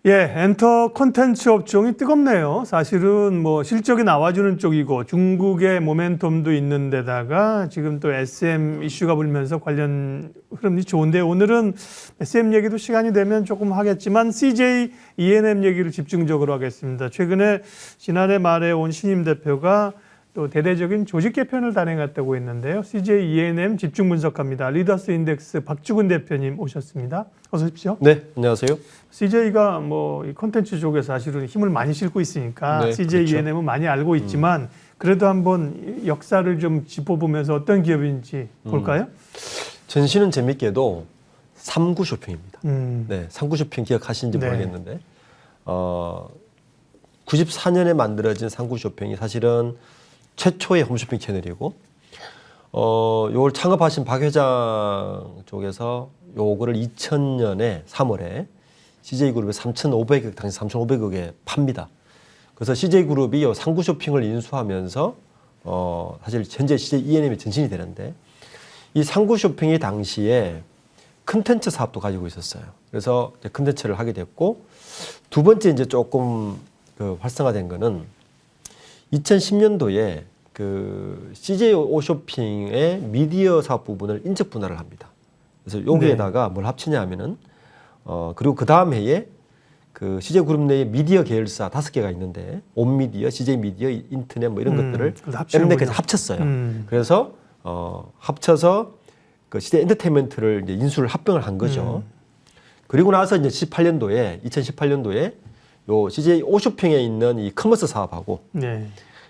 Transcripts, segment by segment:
예, 엔터 콘텐츠 업종이 뜨겁네요. 사실은 뭐 실적이 나와주는 쪽이고 중국의 모멘텀도 있는 데다가 지금 또 SM 이슈가 불면서 관련 흐름이 좋은데 오늘은 SM 얘기도 시간이 되면 조금 하겠지만 CJ E&M 얘기를 집중적으로 하겠습니다. 최근에 지난해 말에 온 신임 대표가 또 대대적인 조직 개편을 단행했다고 했는데요. CJ E&M 집중 분석합니다. 리더스 인덱스 박주근 대표님 오셨습니다. 어서 오십시오. 네, 안녕하세요. CJ가 뭐 이 콘텐츠 쪽에서 사실은 힘을 많이 실고 있으니까 네, CJ 그렇죠. E&M은 많이 알고 있지만 그래도 한번 역사를 좀 짚어보면서 어떤 기업인지 볼까요? 전시는 재밌게도 3구 쇼핑입니다. 음. 네, 3구 쇼핑 기억하시는지 네. 모르겠는데 94년에 만들어진 3구 쇼핑이 사실은 최초의 홈쇼핑 채널이고 요걸 창업하신 박 회장 쪽에서 요거를 2000년에 3월에 CJ그룹에 3,500억, 당시 3,500억에 팝니다. 그래서 CJ그룹이 요 3구 쇼핑을 인수하면서 사실 현재 CJ E&M이 전신이 되는데 이 3구 쇼핑이 당시에 컨텐츠 사업도 가지고 있었어요. 그래서 이제 컨텐츠를 하게 됐고 두 번째 이제 조금 그 활성화된 거는 2010년도에 그 CJ 오쇼핑의 미디어 사업 부분을 인적 분할을 합니다. 그래서 여기에다가 뭘 합치냐 하면은 그리고 그 다음 해에 그 CJ 그룹 내에 미디어 계열사 5개가 있는데 온미디어, CJ 미디어, 인터넷 뭐 이런 것들을 엠넷까지 합쳤어요. 그래서 합쳐서 그 CJ 엔터테인먼트를 이제 인수를 합병을 한 거죠. 그리고 나서 이제 2018년도에 요 CJ 오쇼핑에 있는 이 커머스 사업하고 네.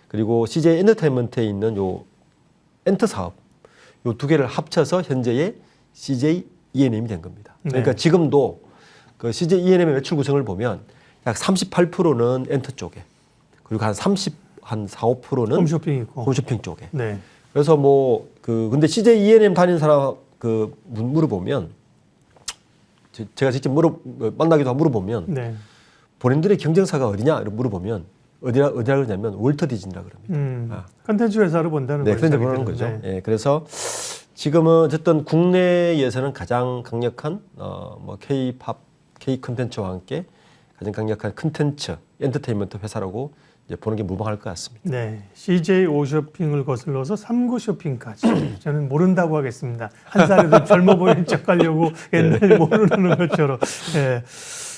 그리고 CJ 엔터테인먼트에 있는 요 엔터 사업 요 두 개를 합쳐서 현재의 CJ E&M이 된 겁니다. 그러니까 네. 지금도 그 CJ E&M의 매출 구성을 보면 약 38%는 엔터 쪽에 그리고 한 4, 5%는 홈쇼핑 있고. 홈쇼핑 쪽에. 네. 그래서 뭐 그 근데 CJ E&M 다니는 사람 그 물어보면 제가 직접 만나기도 하고 물어보면 네. 본인들의 경쟁사가 어디냐 이렇게 물어보면 어디라 그러냐면 월터 디즈니라 그럽니다. 콘텐츠 회사로 본다는 네, 거죠. 그런데 보는 거죠. 네. 예, 그래서 지금은 어쨌든 국내에서는 가장 강력한 뭐 K-팝, K-컨텐츠와 함께 가장 강력한 컨텐츠, 엔터테인먼트 회사라고 이제 보는 게 무방할 것 같습니다. 네, CJ 오쇼핑을 거슬러서 3구 쇼핑까지 저는 모른다고 하겠습니다. 한 살에도 젊어 보이는 척하려고 옛날에 모르는 것처럼. 네.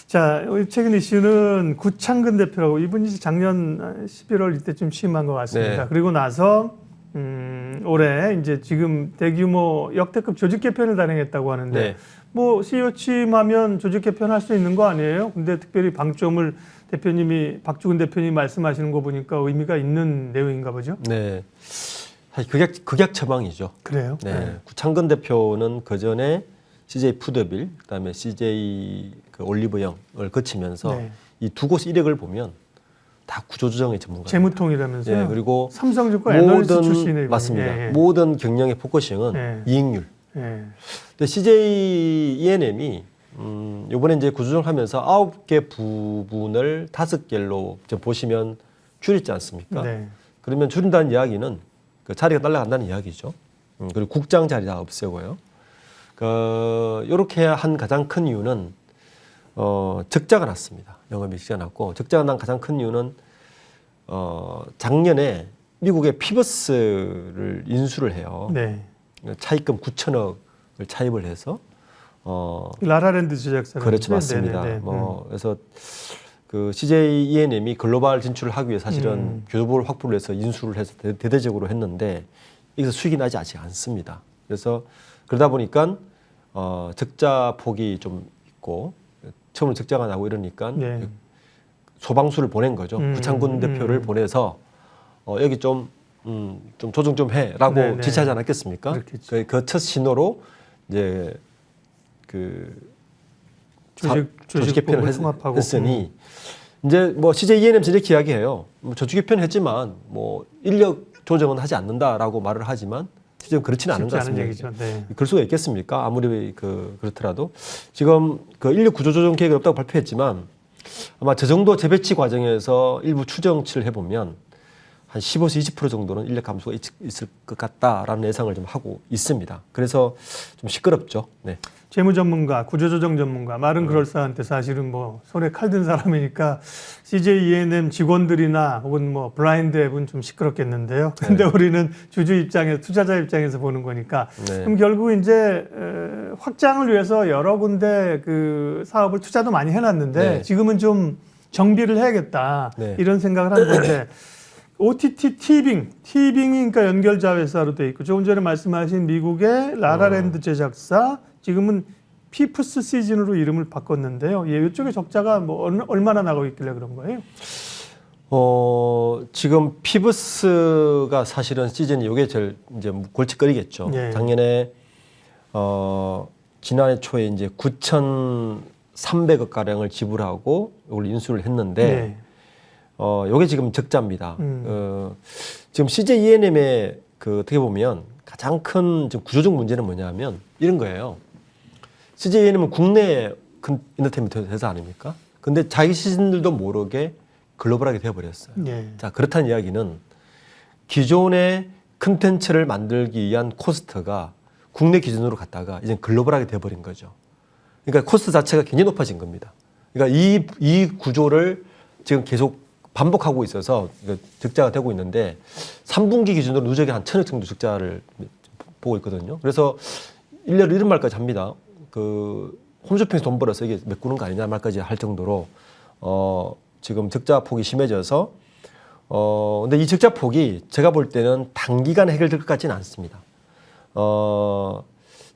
자, 최근 이슈는 구창근 대표라고 이분이 작년 11월 이때쯤 취임한 것 같습니다. 네. 그리고 나서 올해 이제 지금 대규모 역대급 조직 개편을 단행했다고 하는데 네. 뭐 CEO 취임하면 조직 개편할 수 있는 거 아니에요? 근데 특별히 방점을 대표님이 박주근 대표님이 말씀하시는 거 보니까 의미가 있는 내용인가 보죠? 네, 사실 극약 처방이죠. 그래요? 네, 구창근 대표는 그 전에 CJ 푸드빌, 그다음에 CJ 그 올리브영을 거치면서 네. 이 두 곳 이력을 보면 다 구조조정의 전문가. 재무통이라면서요? 네, 그리고 삼성증권 애널리스트 출신이에요. 맞습니다. 예, 예. 모든 경영의 포커싱은 네. 이익률. 예. 근데 CJ E&M이 이번에 이제 구조조정하면서 9개 부분을 5개로 보시면 줄였지 않습니까? 네. 그러면 줄인다는 이야기는 그 자리가 날아간다는 이야기죠. 그리고 국장 자리 다 없애고요. 이렇게 한 가장 큰 이유는 적자가 났습니다. 영업이익 적자가 났고 적자가 난 가장 큰 이유는 작년에 미국의 피버스를 인수를 해요. 네. 차입금 9천억을 차입을 해서 라라랜드 제작사. 그렇죠, 맞습니다. 그래서 그 CJ E&M이 글로벌 진출을 하기 위해 사실은 교보를 확보를 해서 인수를 해서 대대적으로 했는데 여기서 수익이 나지 아직 않습니다. 그래서 그러다 보니까 적자 폭이 좀 있고 처음으로 적자가 나고 이러니까 네. 소방수를 보낸 거죠. 구창근 대표를 보내서 여기 좀 조정 좀 해라고 네, 네. 지시하지 않았겠습니까? 그 첫 신호로 이제 그 조직 개편을 통합하고. 했으니 이제 뭐 CJ E&M 이렇게 이야기해요. 뭐 조직 개편했지만 뭐 인력 조정은 하지 않는다라고 말을 하지만 실제로 그렇지는 않은 것 같습니다. 얘기죠. 네. 그럴 수가 있겠습니까? 아무리 그렇더라도 지금 그 인력 구조 조정 계획이 없다고 발표했지만 아마 저 정도 재배치 과정에서 일부 추정치를 해보면 한 15에서 20% 정도는 인력 감소가 있을 것 같다라는 예상을 좀 하고 있습니다. 그래서 좀 시끄럽죠. 네. 재무 전문가, 구조조정 전문가, 말은 그럴싸한데 사실은 뭐 손에 칼 든 사람이니까 CJ E&M 직원들이나 혹은 뭐 블라인드 앱은 좀 시끄럽겠는데요. 근데 우리는 주주 입장에서, 투자자 입장에서 보는 거니까. 네. 그럼 결국 이제 확장을 위해서 여러 군데 그 사업을 투자도 많이 해놨는데 네. 지금은 좀 정비를 해야겠다. 네. 이런 생각을 하는 건데 OTT 티빙이 그러니까 연결 자회사로 돼 있고 조금 전에 말씀하신 미국의 라라랜드 제작사 지금은 피프스 시즌으로 이름을 바꿨는데요. 예, 이쪽에 적자가 뭐 얼마나 나가고 있길래 그런 거예요? 지금 피브스가 사실은 시즌이 이게 제일 이제 골칫거리겠죠. 예. 작년에 지난해 초에 이제 9,300억 가량을 지불하고 이걸 인수를 했는데 요게 지금 적자입니다. 지금 CJ E&M의 그 어떻게 보면 가장 큰 지금 구조적 문제는 뭐냐면 이런 거예요. CJ E&M은 국내 큰 엔터테인먼트 회사 아닙니까? 근데 자기 시즌들도 모르게 글로벌하게 되어버렸어요. 예. 자, 그렇다는 이야기는 기존의 컨텐츠를 만들기 위한 코스트가 국내 기준으로 갔다가 이제 글로벌하게 되어버린 거죠. 그러니까 코스트 자체가 굉장히 높아진 겁니다. 그러니까 이 구조를 지금 계속 반복하고 있어서 적자가 되고 있는데 3분기 기준으로 누적이 한 1,000억 정도 적자를 보고 있거든요. 그래서 일례로 이런 말까지 합니다. 그 홈쇼핑에서 돈 벌어서 이게 메꾸는 거 아니냐 말까지 할 정도로 지금 적자 폭이 심해져서 근데 이 적자 폭이 제가 볼 때는 단기간에 해결될 것 같지는 않습니다.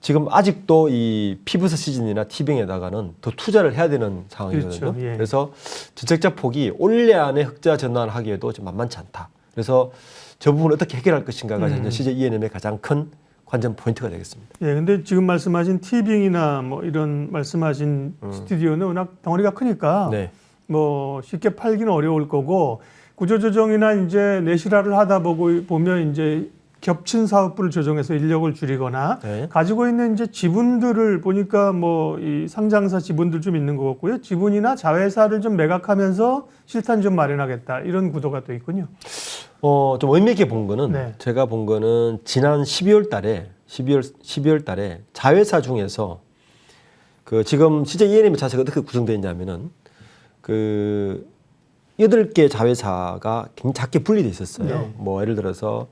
지금 아직도 이 피브스 시즌이나 티빙에다가는 더 투자를 해야 되는 상황이거든요. 그렇죠. 예. 그래서 적자 폭이 올해 안에 흑자 전환하기에도 좀 만만치 않다. 그래서 저 부분을 어떻게 해결할 것인가가 현재 CJ E&M의 가장 큰 관전 포인트가 되겠습니다. 예, 근데 지금 말씀하신 티빙이나 뭐 이런 말씀하신 스튜디오는 워낙 덩어리가 크니까 네. 뭐 쉽게 팔기는 어려울 거고 구조조정이나 이제 내실화를 하다 보면 이제 겹친 사업부를 조정해서 인력을 줄이거나 네. 가지고 있는 이제 지분들을 보니까 뭐 이 상장사 지분들 좀 있는 것 같고요. 지분이나 자회사를 좀 매각하면서 실탄 좀 마련하겠다 이런 구도가 또 있군요. 좀 의미 있게 본 거는 네. 제가 본 거는 지난 12월 달에 자회사 중에서 그 지금 CJ E&M 자체가 어떻게 구성되어 있냐면은 그 8개 자회사가 굉장히 작게 분리돼 있었어요. 네. 뭐 예를 들어서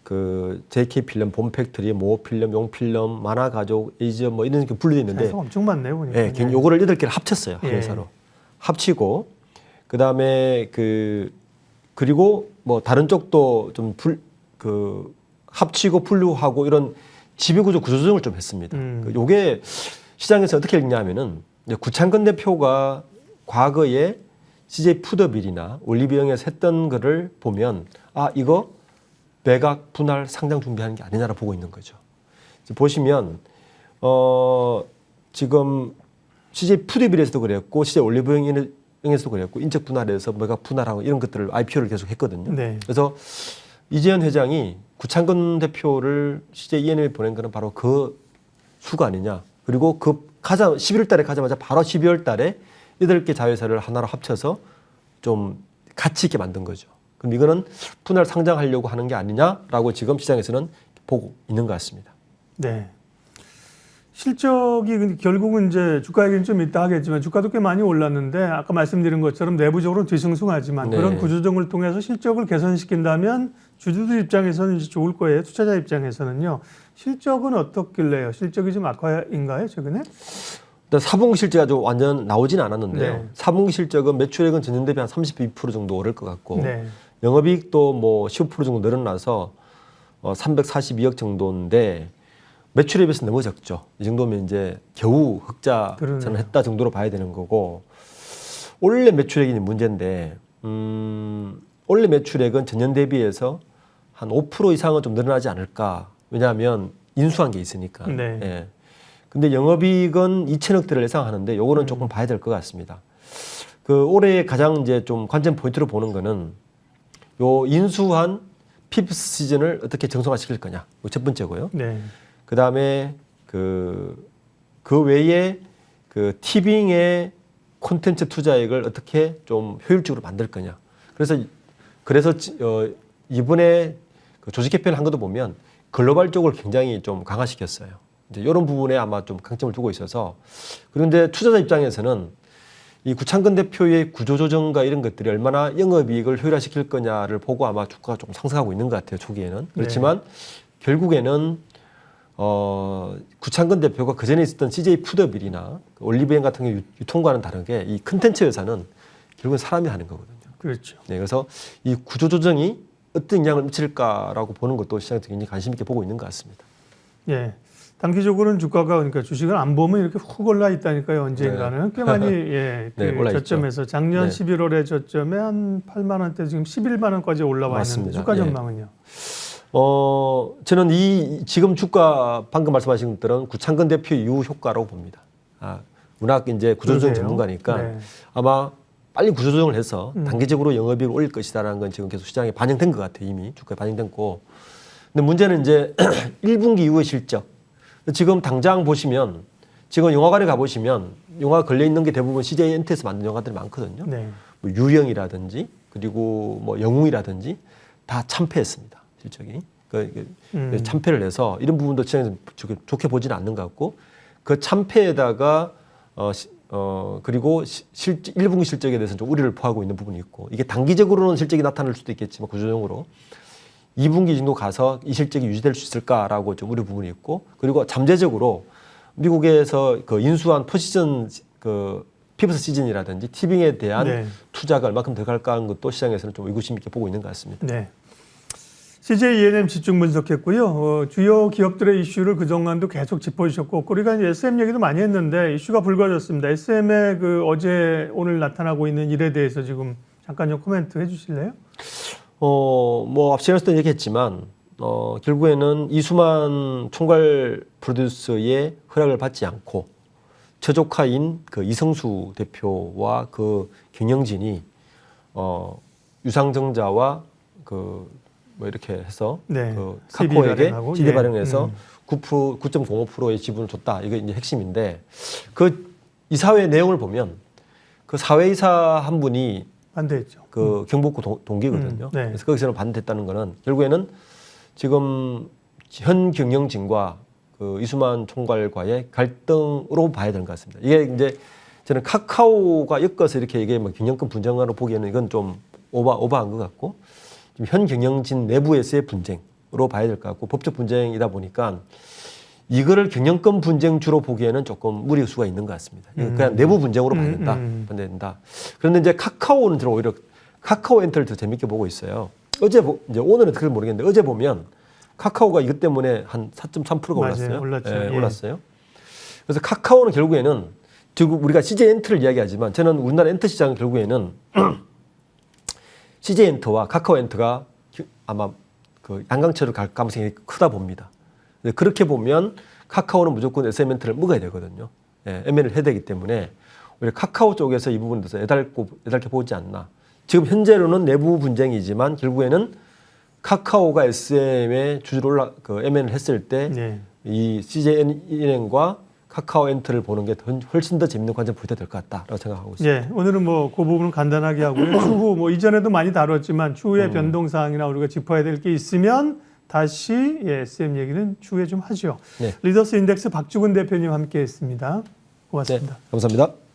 그 JK 필름, 봄 팩토리, 모 필름, 용 필름, 만화 가족, 에이지어 뭐 이런 게 분리돼 있는데 회사가 엄청 많네요, 보니까. 예, 요거를 8개를 합쳤어요. 한 예. 회사로. 합치고 그다음에 그리고 뭐 다른 쪽도 좀 합치고 분류하고 이런 지배구조 구조조정을 좀 했습니다. 요게 시장에서 어떻게 읽냐면은 구창근 대표가 과거에 CJ 푸드빌이나 올리브영에서 했던 거를 보면 이거 매각, 분할, 상장 준비하는 게 아니냐라 보고 있는 거죠. 보시면 지금 CJ 푸드빌에서도 그랬고 CJ 올리브영에서도 그랬고 인적 분할해서 매각 분할하고 이런 것들을 IPO를 계속 했거든요. 네. 그래서 이재현 회장이 구창근 대표를 CJ E&M에 보낸 거는 바로 그 수가 아니냐. 그리고 11월 달에 가자마자 바로 12월 달에 8개 자회사를 하나로 합쳐서 좀 가치 있게 만든 거죠. 그럼 이거는 분할 상장하려고 하는 게 아니냐라고 지금 시장에서는 보고 있는 것 같습니다. 네. 실적이 결국은 이제 주가 얘기는 좀 이따 하겠지만 주가도 꽤 많이 올랐는데 아까 말씀드린 것처럼 내부적으로는 뒤숭숭하지만 네. 그런 구조조정을 통해서 실적을 개선시킨다면 주주들 입장에서는 이제 좋을 거예요. 투자자 입장에서는요. 실적은 어떻길래요? 실적이 좀 악화인가요, 최근에? 4분기 실적이 아주 완전 나오진 않았는데요. 네. 4분기 실적은 매출액은 전년 대비 한 32% 정도 오를 것 같고 네. 영업이익도 뭐 15% 정도 늘어나서 342억 정도인데 매출에 비해서 너무 적죠. 이 정도면 이제 겨우 흑자 전환했다 정도로 봐야 되는 거고 올해 매출액이 문제인데 올해 매출액은 전년 대비해서 한 5% 이상은 좀 늘어나지 않을까. 왜냐하면 인수한 게 있으니까. 네. 예. 근데 영업이익은 2천억대를 예상하는데 요거는 조금 봐야 될 것 같습니다. 그 올해 가장 이제 좀 관전 포인트로 보는 거는 요 인수한 피프스 시즌을 어떻게 정상화시킬 거냐. 첫 번째고요. 네. 그 다음에 그 외에 그 티빙의 콘텐츠 투자액을 어떻게 좀 효율적으로 만들 거냐. 그래서 이번에 그 조직 개편을 한 것도 보면 글로벌 쪽을 굉장히 좀 강화시켰어요. 이제 이런 부분에 아마 좀 강점을 두고 있어서. 그런데 투자자 입장에서는 이 구창근 대표의 구조조정과 이런 것들이 얼마나 영업이익을 효율화시킬 거냐를 보고 아마 주가가 조금 상승하고 있는 것 같아요. 초기에는. 그렇지만 결국에는 구창근 대표가 그전에 있었던 CJ 푸드빌이나 올리브영 같은 게 유통과는 다르게 이 컨텐츠 회사는 결국은 사람이 하는 거거든요. 그렇죠. 네, 그래서 이 구조조정이 어떤 영향을 미칠까라고 보는 것도 시장에서 굉장히 관심 있게 보고 있는 것 같습니다. 예. 단기적으로는 주가가 그러니까 주식을 안 보면 이렇게 훅 올라 있다니까요. 언젠가는 꽤 많이 예, 그 네, 올라 있죠. 저점에서 작년 네. 11월에 저점에 한 8만 원대 지금 11만 원까지 올라와 있는데 맞습니다. 주가 예. 전망은요? 저는 이 지금 주가 방금 말씀하신 것들은 구창근 대표 이후 효과라고 봅니다. 워낙 이제 구조조정 그러세요? 전문가니까 네. 아마 빨리 구조조정을 해서 단기적으로 영업이익을 올릴 것이다라는 건 지금 계속 시장에 반영된 것 같아요. 이미 주가에 반영됐고. 근데 문제는 이제 1분기 이후의 실적. 지금 당장 보시면 지금 영화관에 가보시면 영화 걸려 있는 게 대부분 CJ 엔터에서 만든 영화들이 많거든요. 네. 뭐 유령이라든지 그리고 뭐 영웅이라든지 다 참패했습니다. 실적이. 참패를 해서 이런 부분도 시장에서 좋게 보지는 않는 것 같고 그 참패에다가 그리고 1분기 실적에 대해서는 좀 우려를 포하고 있는 부분이 있고 이게 단기적으로는 실적이 나타날 수도 있겠지만 구조적으로 2분기 정도 가서 이 실적이 유지될 수 있을까라고 좀 우려 부분이 있고 그리고 잠재적으로 미국에서 그 인수한 포시즌 그 피부스 시즌이라든지 티빙에 대한 네. 투자가 얼마큼 들어갈까 하는 것도 시장에서는 좀 의구심 있게 보고 있는 것 같습니다. 네. CJ E&M 집중 분석했고요. 주요 기업들의 이슈를 그동안도 계속 짚어주셨고, 우리가 이제 SM 얘기도 많이 했는데 이슈가 불거졌습니다. SM의 그 어제 오늘 나타나고 있는 일에 대해서 지금 잠깐 좀 코멘트 해주실래요? 뭐 앞서서 얘기했지만 결국에는 이수만 총괄 프로듀서의 허락을 받지 않고 최조카인 그 이성수 대표와 그 경영진이 유상증자와 그 뭐 이렇게 해서 네. 그 CD 카카오에게 발행하고, CD 예. 발행해서 9.05%의 지분을 줬다. 이게 이제 핵심인데 그 이사회 내용을 보면 그 사회이사 한 분이 반대했죠. 그 경복구 동기거든요. 네. 그래서 거기서는 반대했다는 거는 결국에는 지금 현 경영진과 그 이수만 총괄과의 갈등으로 봐야 되는 것 같습니다. 이게 이제 저는 카카오가 엮어서 이렇게 이게 뭐 경영권 분쟁으로 보기에는 이건 좀 오버한 것 같고 지금 현 경영진 내부에서의 분쟁으로 봐야 될 것 같고 법적 분쟁이다 보니까 이거를 경영권 분쟁주로 보기에는 조금 무리일 수가 있는 것 같습니다. 그냥 내부 분쟁으로 봐야 된다. 그런데 이제 카카오는 저는 오히려 카카오 엔터를 더 재밌게 보고 있어요. 이제 오늘은 그걸 모르겠는데 어제 보면 카카오가 이것 때문에 한 4.3%가 올랐어요. 올랐죠. 네, 예. 올랐어요. 그래서 카카오는 결국에는 지금 우리가 CJ 엔터를 이야기하지만 저는 우리나라 엔터 시장은 결국에는 CJ 엔터와 카카오 엔터가 아마 그 양강체로 갈 가능성이 크다 봅니다. 그렇게 보면 카카오는 무조건 SM 엔터를 먹어야 되거든요. 예, M&A를 해야 되기 때문에 오히려 카카오 쪽에서 이 부분에 대해서 애달게 보지 않나. 지금 현재로는 내부 분쟁이지만 결국에는 카카오가 SM의 주주로 M&A를 했을 때 이 CJ은행과 카카오 엔터를 보는 게 훨씬 더 재밌는 관점 볼 때 될 것 같다라고 생각하고 있습니다. 예, 오늘은 뭐 그 부분은 간단하게 하고요. 추후 뭐 이전에도 많이 다뤘지만 추후의 변동 사항이나 우리가 짚어야 될 게 있으면 다시 SM 얘기는 추후에 좀 하죠. 네. 리더스 인덱스 박주근 대표님 함께했습니다. 고맙습니다. 네, 감사합니다.